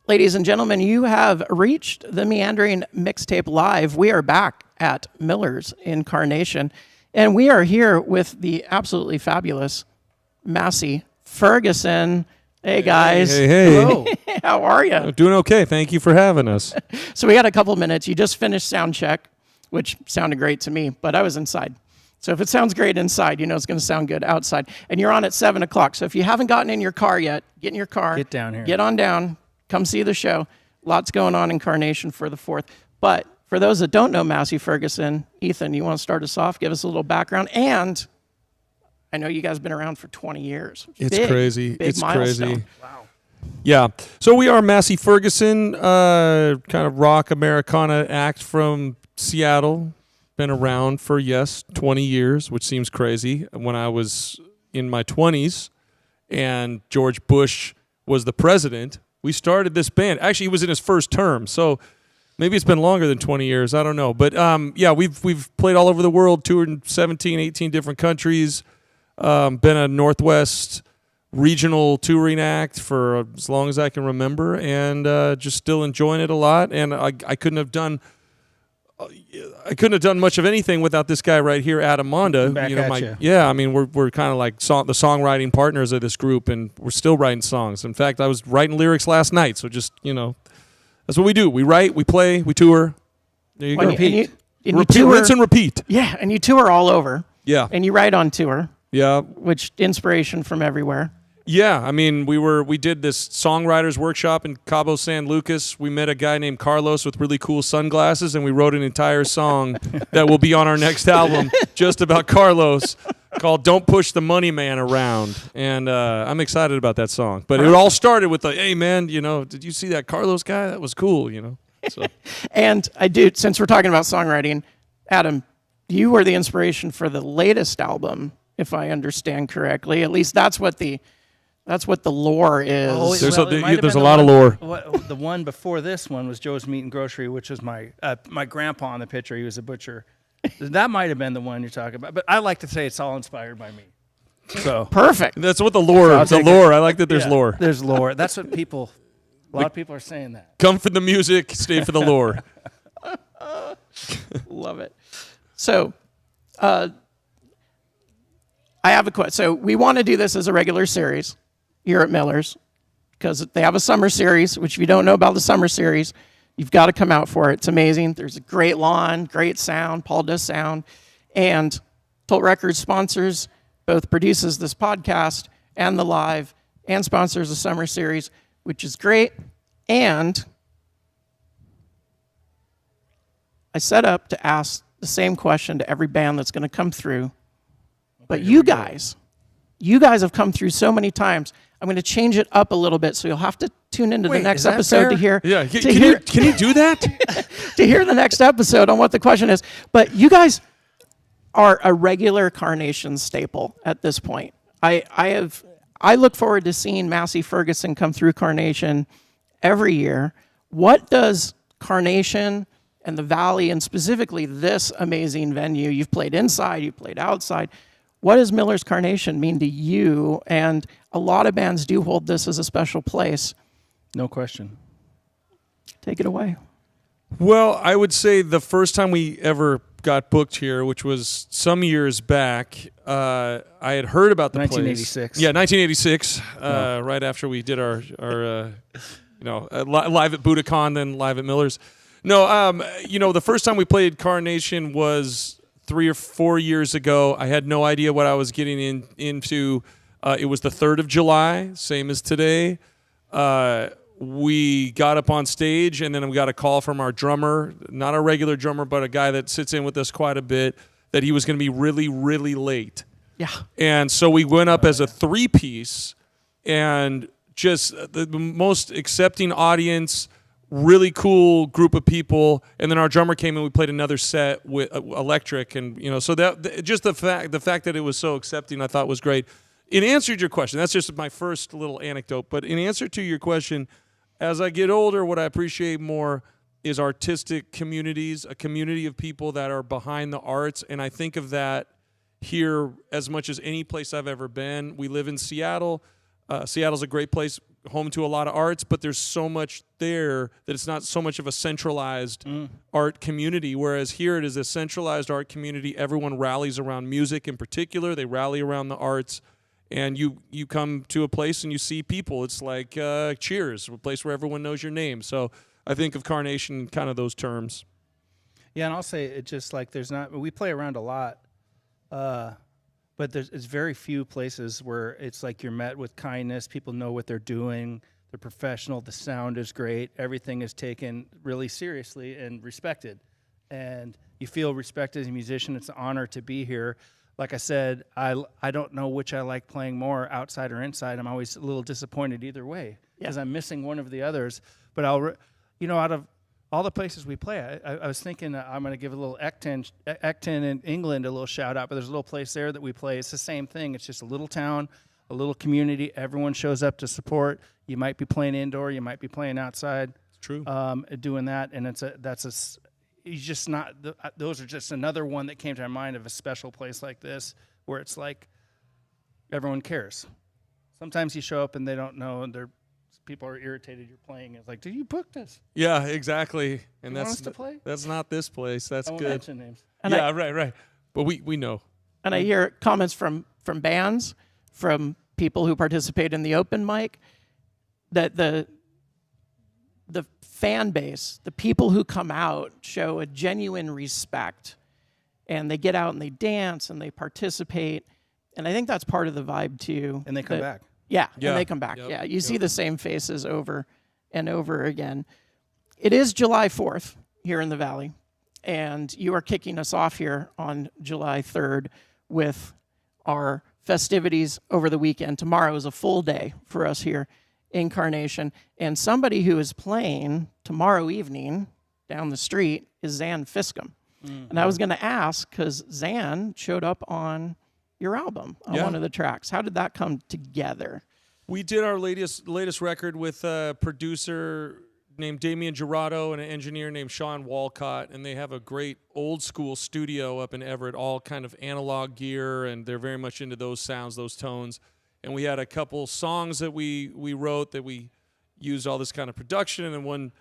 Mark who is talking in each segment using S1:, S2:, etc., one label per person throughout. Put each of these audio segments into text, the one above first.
S1: Ladies and gentlemen, you have reached the Meandering Mixtape Live. We are back at Miller's in Carnation, and we are here with the absolutely fabulous Massy Ferguson. Hey, guys.
S2: Hey.
S1: Hello. How are you?
S2: Doing okay. Thank you for having us.
S1: So we got a couple minutes. You just finished sound check, which sounded great to me, but I was inside. So if it sounds great inside, you know it's going to sound good outside. And you're on at 7 o'clock. So if you haven't gotten in your car yet, get in your car.
S3: Get down here.
S1: Get on down. Come see the show. Lots going on in Carnation for the 4th. But for those that don't know Massy Ferguson, Ethan, you want to start us off? Give us a little background. And I know you guys have been around for 20 years.
S2: It's crazy.
S1: Big
S2: it's
S1: milestone.
S2: crazy.
S3: Wow.
S2: Yeah. So we are Massy Ferguson, kind of rock Americana act from Seattle. Been around for, 20 years, which seems crazy. When I was in my 20s and George Bush was the president, we started this band. Actually, he was in his first term, so maybe it's been longer than 20 years. I don't know. But, we've played all over the world, toured in 17, 18 different countries, been a Northwest regional touring act for as long as I can remember, and just still enjoying it a lot. And I couldn't have done much of anything without this guy right here, Adam Monda.
S3: Back at you.
S2: Yeah, I mean, we're kind of like the songwriting partners of this group, and we're still writing songs. In fact, I was writing lyrics last night, so just, that's what we do. We write, we play, we tour. There you go.
S1: And you
S2: Repeat, rinse and repeat.
S1: Yeah, and you tour all over.
S2: Yeah.
S1: And you write on tour.
S2: Yeah.
S1: Which inspiration from everywhere.
S2: Yeah, I mean, we did this songwriters workshop in Cabo San Lucas. We met a guy named Carlos with really cool sunglasses, and we wrote an entire song that will be on our next album just about Carlos called Don't Push the Money Man Around. And I'm excited about that song. But it all started with hey, man, did you see that Carlos guy? That was cool, So.
S1: And I do, since we're talking about songwriting, Adam, you were the inspiration for the latest album, if I understand correctly. At least that's what the lore is.
S3: Oh,
S2: there's
S3: there's
S2: a lot of lore.
S3: The one before this one was Joe's Meat and Grocery, which was my grandpa in the picture. He was a butcher. That might have been the one you're talking about. But I like to say it's all inspired by me. So
S1: Perfect.
S2: That's what the lore. I like that there's lore.
S3: There's lore. That's what a lot of people are saying that.
S2: Come for the music, stay for the lore.
S1: Love it. So, I have a question. So we want to do this as a regular series here at Miller's because they have a summer series, which if you don't know about the summer series, you've got to come out for it. It's amazing. There's a great lawn, great sound. Paul does sound. And Tolt Records sponsors, both produces this podcast and the live, and sponsors the summer series, which is great. And I set up to ask the same question to every band that's going to come through. But you guys have come through so many times. I'm going to change it up a little bit, so you'll have to tune into the next episode
S3: fair?
S1: to hear.
S2: Yeah, can you do that?
S1: To hear the next episode on what the question is. But you guys are a regular Carnation staple at this point. I look forward to seeing Massy Ferguson come through Carnation every year. What does Carnation and the Valley, and specifically this amazing venue, you've played inside, you've played outside, what does Miller's Carnation mean to you? And a lot of bands do hold this as a special place.
S3: No question.
S1: Take it away.
S2: Well, I would say the first time we ever got booked here, which was some years back, I had heard about the
S3: 1986.
S2: place. Yeah, 1986, right after we did our live at Budokan, then live at Miller's. No, the first time we played Carnation was 3 or 4 years ago. I had no idea what I was getting into. It was the 3rd of July, same as today. We got up on stage, and then we got a call from our drummer, not our regular drummer, but a guy that sits in with us quite a bit, that he was going to be really, really late.
S1: Yeah.
S2: And so we went up as a 3-piece, and just the most accepting audience, really cool group of people, and then our drummer came and we played another set with electric, and so that just the fact that it was so accepting, I thought was great. In answer to your question, that's just my first little anecdote, but in answer to your question, as I get older, what I appreciate more is artistic communities, a community of people that are behind the arts, and I think of that here as much as any place I've ever been. We live in Seattle. Seattle's a great place. home to a lot of arts, but there's so much there that it's not so much of a centralized art community, whereas here it is a centralized art community. Everyone rallies around music in particular. They rally around the arts, and you come to a place and you see people. It's like Cheers, a place where everyone knows your name. So I think of Carnation in kind of those terms.
S3: Yeah, and I'll say it just like we play around a lot, but it's very few places where it's like you're met with kindness. People know what they're doing. They're professional. The sound is great. Everything is taken really seriously and respected. And you feel respected as a musician. It's an honor to be here. Like I said, I don't know which I like playing more, outside or inside. I'm always a little disappointed either way because I'm missing one of the others. But out of all the places we play, I was thinking I'm going to give a little Ecton in England a little shout out, but there's a little place there that we play. It's the same thing. It's just a little town, a little community. Everyone shows up to support. You might be playing indoor, you might be playing outside.
S2: It's true.
S3: Doing that, and those are just another one that came to my mind of a special place like this where it's like everyone cares. Sometimes you show up and they don't know, and people are irritated you're playing. It's like, did you book this?
S2: Yeah, exactly. And
S3: You want us to play?
S2: That's not this place. That's
S3: I won't
S2: good.
S3: mention names.
S1: And
S2: Yeah, right. But we know.
S1: And I hear comments from bands, from people who participate in the open mic, that the fan base, the people who come out, show a genuine respect, and they get out and they dance and they participate, and I think that's part of the vibe too.
S3: And they come back.
S1: Yeah,
S2: Yeah.
S1: and they come back.
S2: Yep.
S1: Yeah, you see the same faces over and over again. It is July 4th here in the Valley, and you are kicking us off here on July 3rd with our festivities over the weekend. Tomorrow is a full day for us here in Carnation, and somebody who is playing tomorrow evening down the street is Zan Fiscum. Mm-hmm. And I was going to ask, because Zan showed up on your album on one of the tracks. How did that come together?
S2: We did our latest record with a producer named Damian Gerardo and an engineer named Sean Walcott, and they have a great old school studio up in Everett, all kind of analog gear, and they're very much into those sounds, those tones. And we had a couple songs that we wrote that we used all this kind of production, and then one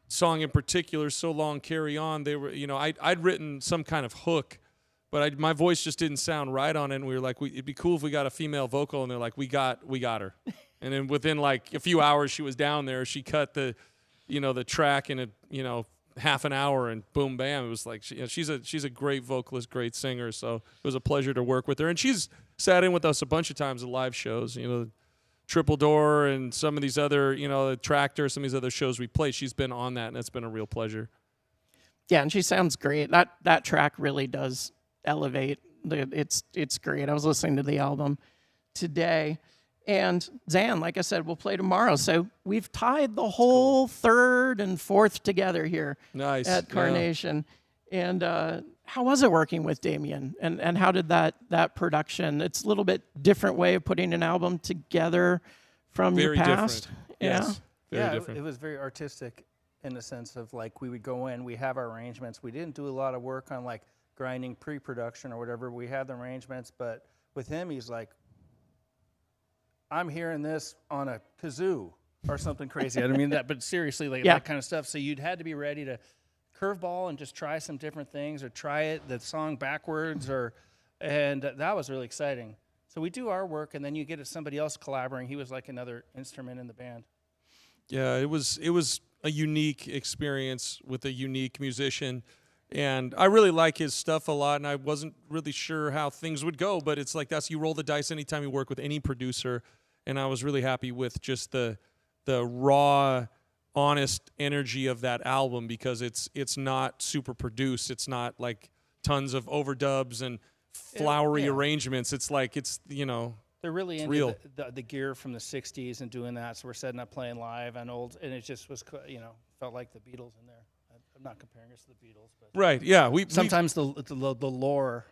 S2: song in particular, So Long Carry On, they were, I'd written some kind of hook, but my voice just didn't sound right on it, and we were like, it'd be cool if we got a female vocal, and they're like, we got her. And then within like a few hours she was down there. She cut the track in half an hour, and boom, bam. It was like, she's a great vocalist, great singer, so it was a pleasure to work with her. And she's sat in with us a bunch of times at live shows, Triple Door and some of these other, the Tractor, some of these other shows we play. She's been on that, and it's been a real pleasure.
S1: Yeah, and she sounds great. That track really does elevate. It's great. I was listening to the album today, and Zan, like I said, we'll play tomorrow. So we've tied the whole third and fourth together here at Carnation. Yeah. And how was it working with Damian? And how did that production? It's a little bit different way of putting an album together from your past.
S2: Different. Yes. Very different.
S3: It was very artistic in the sense of like we would go in, we have our arrangements. We didn't do a lot of work on like grinding pre-production or whatever. We had the arrangements, but with him, he's like, I'm hearing this on a kazoo or something crazy. I don't mean that, but seriously, like that kind of stuff. So you'd had to be ready to curveball and just try some different things, or try the song backwards, and that was really exciting. So we do our work, and then you get somebody else collaborating. He was like another instrument in the band.
S2: Yeah, it was a unique experience with a unique musician. And I really like his stuff a lot, and I wasn't really sure how things would go, but it's like you roll the dice anytime you work with any producer, and I was really happy with just the raw, honest energy of that album, because it's not super produced. It's not like tons of overdubs and flowery arrangements. It's like
S3: they're really into
S2: real.
S3: The gear from the 60s and doing that, so we're setting up playing live on old, and it just was, felt like the Beatles in there. I'm not comparing us to the Beatles, but
S2: right, yeah.
S3: Sometimes the lore,
S2: the lore,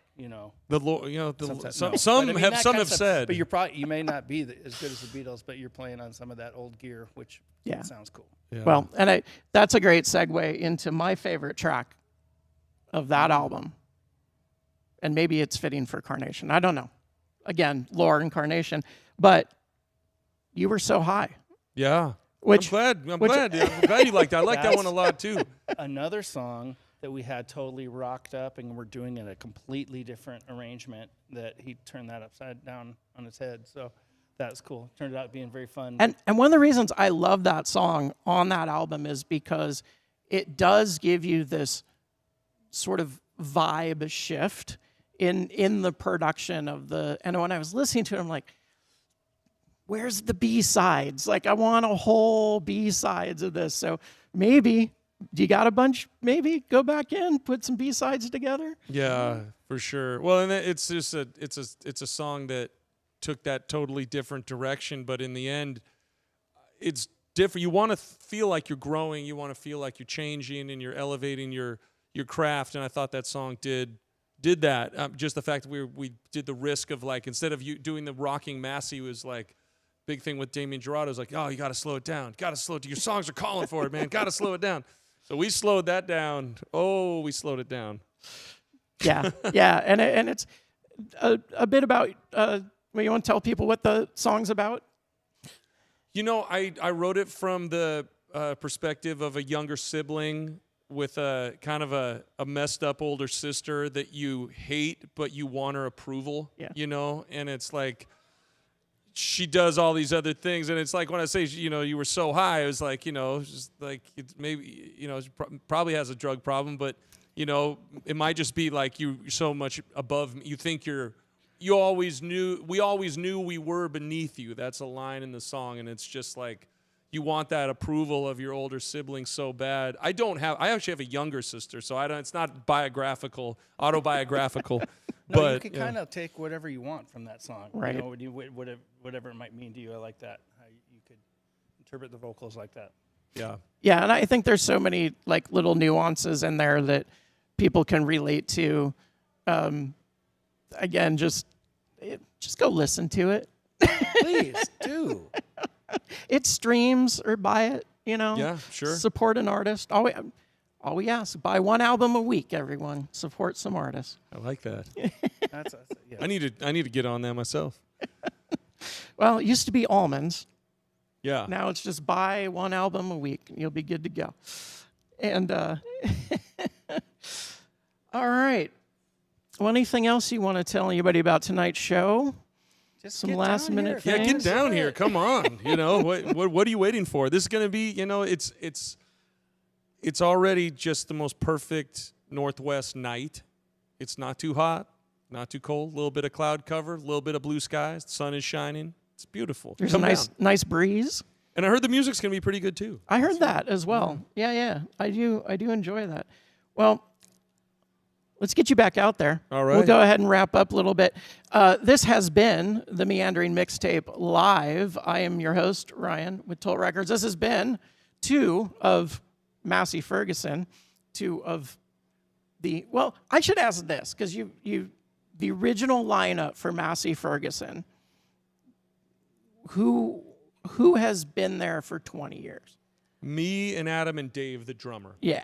S3: sometimes,
S2: some
S3: no.
S2: have said,
S3: but you may not be as good as the Beatles, but you're playing on some of that old gear, which sounds cool.
S2: Yeah.
S1: Well, and that's a great segue into my favorite track of that album, and maybe it's fitting for Carnation. I don't know. Again, lore and Carnation, but You Were So High.
S2: Yeah.
S1: Which-
S2: I'm glad. Yeah, I'm glad you like that. I like that one a lot too.
S3: Another song that we had totally rocked up, and we're doing in a completely different arrangement. That he turned that upside down on its head. So that was cool. Turned out being very fun.
S1: And one of the reasons I love that song on that album is because it does give you this sort of vibe shift in the production of the. And when I was listening to it, I'm like, where's the B-sides? Like, I want a whole B-sides of this. So maybe, you got a bunch? Maybe go back in, put some B-sides together.
S2: Yeah, for sure. Well, and it's just it's a song that took that totally different direction, but in the end, it's different. You want to feel like you're growing. You want to feel like you're changing and you're elevating your craft. And I thought that song did that. Just the fact that we did the risk of, like, instead of you doing the rocking Massy was like. Big thing with Damien Gerardo is like, oh, you got to slow it down. Got to slow it down. Your songs are calling for it, man. Got to slow it down. So we slowed that down. Oh, we slowed it down.
S1: Yeah, yeah. And it's a bit about, well, you want to tell people what the song's about?
S2: You know, I wrote it from the perspective of a younger sibling with a kind of a messed up older sister that you hate, but you want her approval, you know? And it's like, she does all these other things, and it's like when I say, you know, you were so high, it was like, you know, just like it's maybe, you know, probably has a drug problem, but, you know, it might just be like you're so much above me. You think we always knew we were beneath you. That's a line in the song, and it's just like you want that approval of your older sibling so bad. I actually have a younger sister, so it's not autobiographical.
S3: No,
S2: but
S3: you can kind of take whatever you want from that song,
S1: right?
S3: You know, whatever it might mean to you. I like that. How you could interpret the vocals like that.
S2: Yeah.
S1: Yeah, and I think there's so many like little nuances in there that people can relate to. Again, just go listen to it.
S3: Please do.
S1: It streams or buy it. You know.
S2: Yeah, sure.
S1: Support an artist. All we ask, buy one album a week, everyone. Support some artists.
S2: I like that.
S3: Yeah.
S2: I need to get on that myself.
S1: Well, it used to be almonds.
S2: Yeah.
S1: Now it's just buy one album a week, and you'll be good to go. And all right. Well, anything else you want to tell anybody about tonight's show?
S3: Just
S1: Some
S3: get
S1: last
S3: down
S1: minute
S3: here.
S2: Yeah, get down here. Come on. You know, what are you waiting for? This is going to be, you know, it's already just the most perfect Northwest night. It's not too hot, not too cold, a little bit of cloud cover, a little bit of blue skies, the sun is shining. It's beautiful.
S1: There's
S2: Come
S1: a
S2: down.
S1: nice breeze.
S2: And I heard the music's going to be pretty good too.
S1: I heard that as well. Yeah. I do enjoy that. Well, let's get you back out there.
S2: All right.
S1: We'll go ahead and wrap up a little bit. This has been the Meandering Mixtape Live. I am your host, Ryan, with Toll Records. This has been 2 of Massy Ferguson, 2 of the, well, I should ask this, because the original lineup for Massy Ferguson, who has been there for 20 years?
S2: Me and Adam and Dave, the drummer.
S1: Yeah.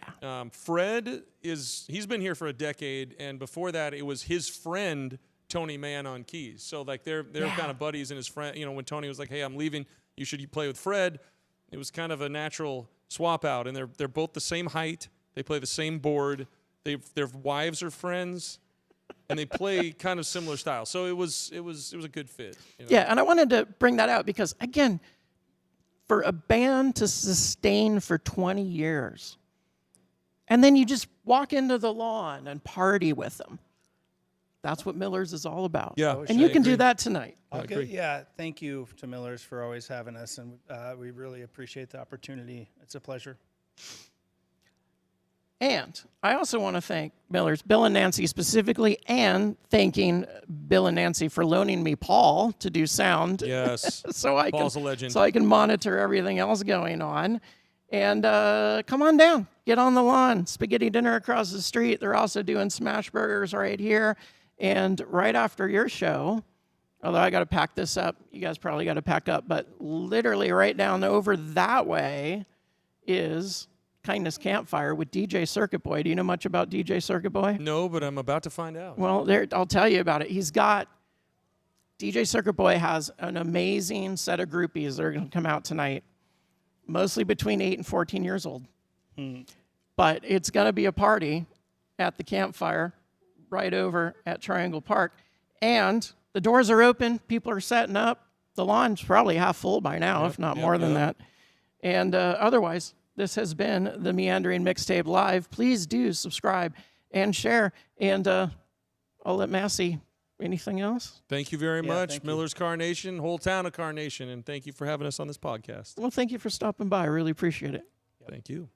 S2: Fred he's been here for a decade, and before that, it was his friend Tony Mann on keys. So like they're kind of buddies, and his friend, you know, when Tony was like, "Hey, I'm leaving. You should play with Fred," it was kind of a natural swap out, and they're both the same height. They play the same board. Their wives are friends, and they play kind of similar style. So it was a good fit. You know?
S1: Yeah, and I wanted to bring that out because, again, for a band to sustain for 20 years, and then you just walk into the lawn and party with them, that's what Miller's is all about.
S2: Yeah.
S1: And you can do that tonight.
S2: agree.
S3: Yeah, thank you to Miller's for always having us, and we really appreciate the opportunity. It's a pleasure.
S1: And I also want to thank Miller's, Bill and Nancy specifically, and thanking Bill and Nancy for loaning me Paul to do sound.
S2: Yes.
S1: Paul's
S2: a legend.
S1: So I can monitor everything else going on. And come on down. Get on the lawn. Spaghetti dinner across the street. They're also doing smash burgers right here. And right after your show, although I got to pack this up, you guys probably got to pack up, but literally right down over that way is Kindness Campfire with DJ Circuit Boy. Do you know much about DJ Circuit Boy?
S2: No, but I'm about to find out.
S1: Well, I'll tell you about it. DJ Circuit Boy has an amazing set of groupies that are going to come out tonight. mostly between 8 and 14 years old. But it's going to be a party at the campfire right over at Triangle Park. And the doors are open. People are setting up. The lawn's probably half full by now, if not more than that. And otherwise, this has been the Meandering Mixtape Live. Please do subscribe and share. And I'll let Massy. Anything else?
S2: Thank you very much. Miller's Carnation, whole town of Carnation. And thank you for having us on this podcast.
S1: Well, thank you for stopping by. I really appreciate it.
S2: Thank you.